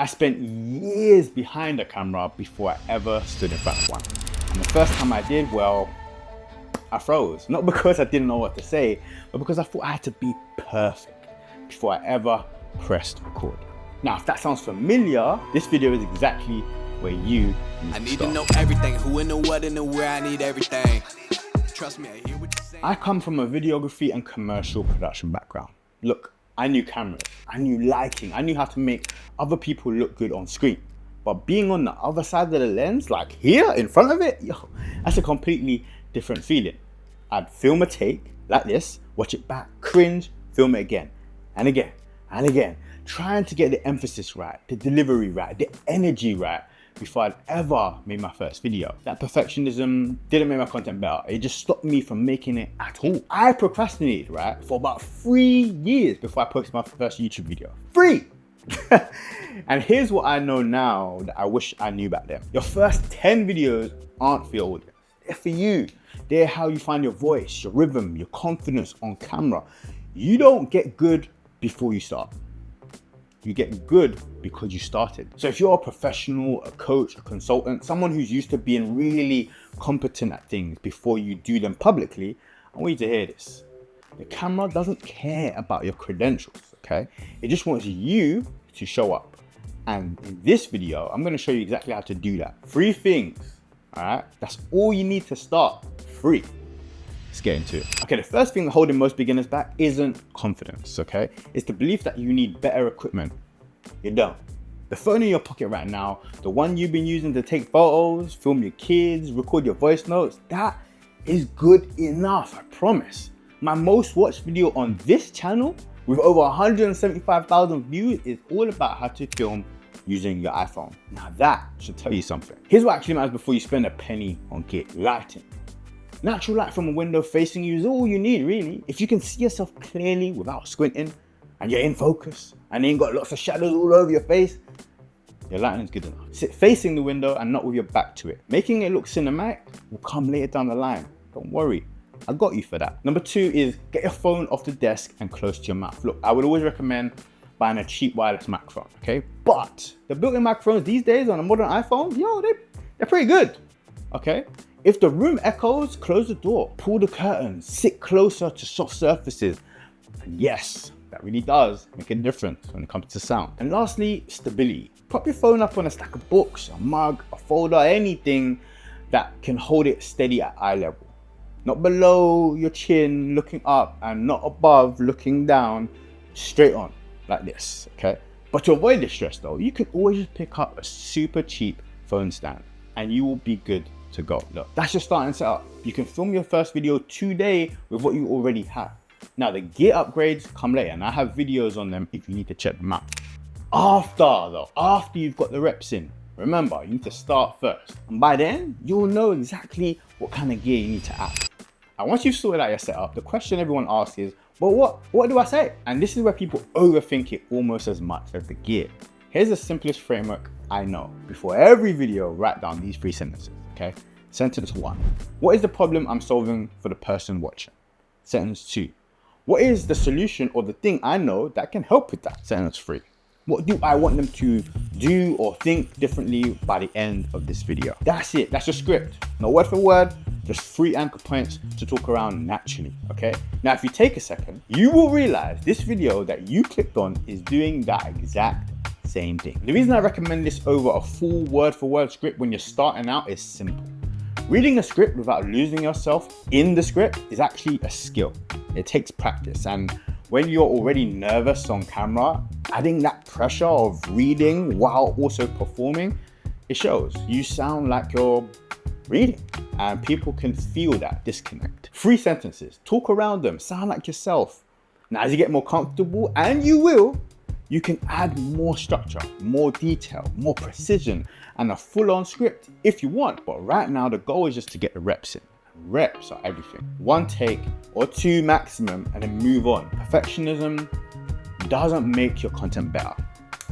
I spent years behind a camera before I ever stood in front of one. And the first time I did, well, I froze. Not because I didn't know what to say, but because I thought I had to be perfect before I ever pressed record. Now, if that sounds familiar, this video is exactly where you need to know everything, who and the what and the where. I need everything. Trust me, I hear what you're saying. I come from a videography and commercial production background. Look, I knew cameras, I knew lighting, I knew how to make other people look good on screen. But being on the other side of the lens, like here in front of it, yo, that's a completely different feeling. I'd film a take like this, watch it back, cringe, film it again and again and again, trying to get the emphasis right, the delivery right, the energy right before I'd ever made my first video. That perfectionism didn't make my content better. It just stopped me from making it at all. I procrastinated, right, for about 3 years before I posted my first YouTube video. 3! And here's what I know now that I wish I knew back then. Your first 10 videos aren't for your audience. They're for you. They're how you find your voice, your rhythm, your confidence on camera. You don't get good before you start. You get good because you started. So if you're a professional, a coach, a consultant, someone who's used to being really competent at things before you do them publicly, I want you to hear this. The camera doesn't care about your credentials, okay? It just wants you to show up. And in this video, I'm gonna show you exactly how to do that. 3 things, all right? That's all you need to start, 3. Let's get into it. Okay, the first thing holding most beginners back isn't confidence, okay? It's the belief that you need better equipment. You don't. The phone in your pocket right now, the one you've been using to take photos, film your kids, record your voice notes, that is good enough, I promise. My most watched video on this channel with over 175,000 views is all about how to film using your iPhone. Now that should tell you something. Here's what actually matters before you spend a penny on gear: lighting. Natural light from a window facing you is all you need, really. If you can see yourself clearly without squinting and you're in focus and you ain't got lots of shadows all over your face, your lighting is good enough. Sit facing the window and not with your back to it. Making it look cinematic will come later down the line. Don't worry, I got you for that. Number 2 is get your phone off the desk and close to your mouth. Look, I would always recommend buying a cheap wireless microphone, okay? But the built-in microphones these days on a modern iPhone, yo, they're pretty good, okay? If the room echoes, close the door, pull the curtains, sit closer to soft surfaces. And yes, that really does make a difference when it comes to sound. And lastly, stability. Prop your phone up on a stack of books, a mug, a folder, anything that can hold it steady at eye level. Not below your chin looking up and not above looking down, straight on like this, okay? But to avoid this stress though, you can always just pick up a super cheap phone stand and you will be good to go. Look, that's your starting setup. You can film your first video today with what you already have. Now the gear upgrades come later and I have videos on them if you need to check them out. After you've got the reps in, remember, you need to start first. And by then, you'll know exactly what kind of gear you need to add. And once you've sorted out your setup, the question everyone asks is, well, what do I say? And this is where people overthink it almost as much as the gear. Here's the simplest framework I know. Before every video, write down these 3 sentences, okay? Sentence 1, what is the problem I'm solving for the person watching? Sentence 2, what is the solution or the thing I know that can help with that? Sentence 3, what do I want them to do or think differently by the end of this video? That's it, that's your script. No word for word, just 3 anchor points to talk around naturally, okay? Now, if you take a second, you will realize this video that you clicked on is doing that exact same thing. The reason I recommend this over a full word for word script when you're starting out is simple. Reading a script without losing yourself in the script is actually a skill. It takes practice, and when you're already nervous on camera, adding that pressure of reading while also performing, it shows. You sound like you're reading and people can feel that disconnect. 3 sentences, talk around them, sound like yourself. Now, as you get more comfortable, and you will, you can add more structure, more detail, more precision, and a full-on script if you want. But right now, the goal is just to get the reps in. Reps are everything. 1 take or 2 maximum, and then move on. Perfectionism doesn't make your content better.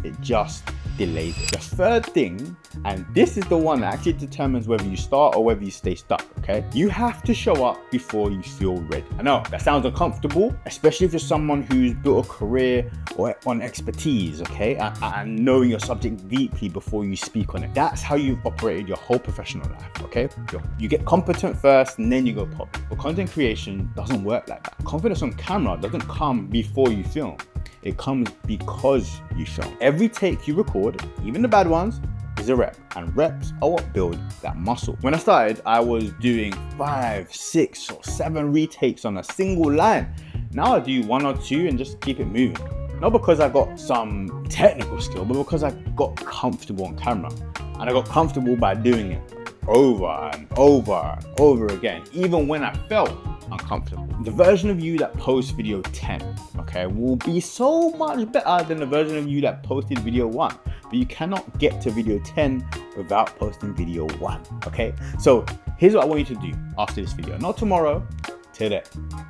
It just delays it. The third thing, and this is the one that actually determines whether you start or whether you stay stuck, okay? You have to show up before you feel ready. I know that sounds uncomfortable, especially if you're someone who's built a career or on expertise, okay? And knowing your subject deeply before you speak on it. That's how you've operated your whole professional life, okay? You get competent first and then you go public. But content creation doesn't work like that. Confidence on camera doesn't come before you film. It comes because you film. Every take you record, even the bad ones, is a rep, and reps are what build that muscle. When I started, I was doing 5, 6, or 7 retakes on a single line. Now I do 1 or 2 and just keep it moving. Not because I got some technical skill, but because I got comfortable on camera. And I got comfortable by doing it over and over and over again, even when I felt uncomfortable. The version of you that posts video 10, okay, will be so much better than the version of you that posted video 1. But you cannot get to video 10 without posting video 1, okay? So here's what I want you to do after this video. Not tomorrow, today.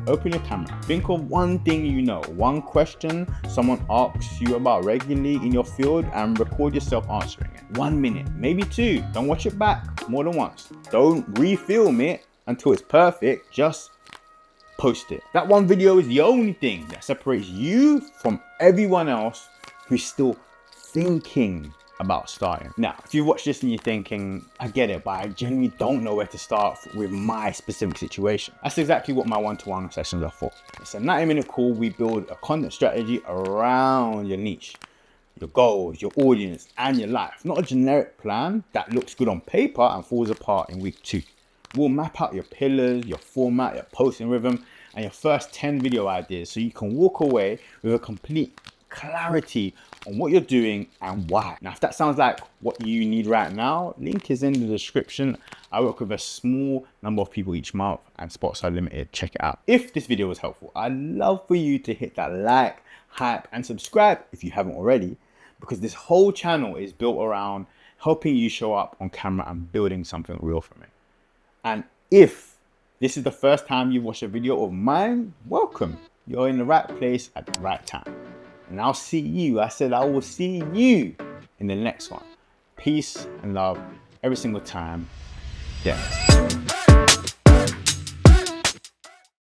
Open your camera. Think of one thing you know, one question someone asks you about regularly in your field, and record yourself answering it. 1 minute, maybe 2. Don't watch it back more than once. Don't refilm it until it's perfect. Just post it. That one video is the only thing that separates you from everyone else who's still thinking about starting. Now, if you watch this and you're thinking, I get it, but I genuinely don't know where to start with my specific situation. That's exactly what my one-to-one sessions are for. It's a 90-minute call. We build a content strategy around your niche, your goals, your audience, and your life. Not a generic plan that looks good on paper and falls apart in week 2. We'll map out your pillars, your format, your posting rhythm, and your first 10 video ideas so you can walk away with a complete clarity on what you're doing and why. Now, if that sounds like what you need right now, link is in the description. I work with a small number of people each month and spots are limited. Check it out. If this video was helpful, I'd love for you to hit that like, hype, and subscribe if you haven't already, because this whole channel is built around helping you show up on camera and building something real from it. And if this is the first time you've watched a video of mine, welcome. You're in the right place at the right time. And I'll see you. I said I will see you in the next one. Peace and love every single time. Denz.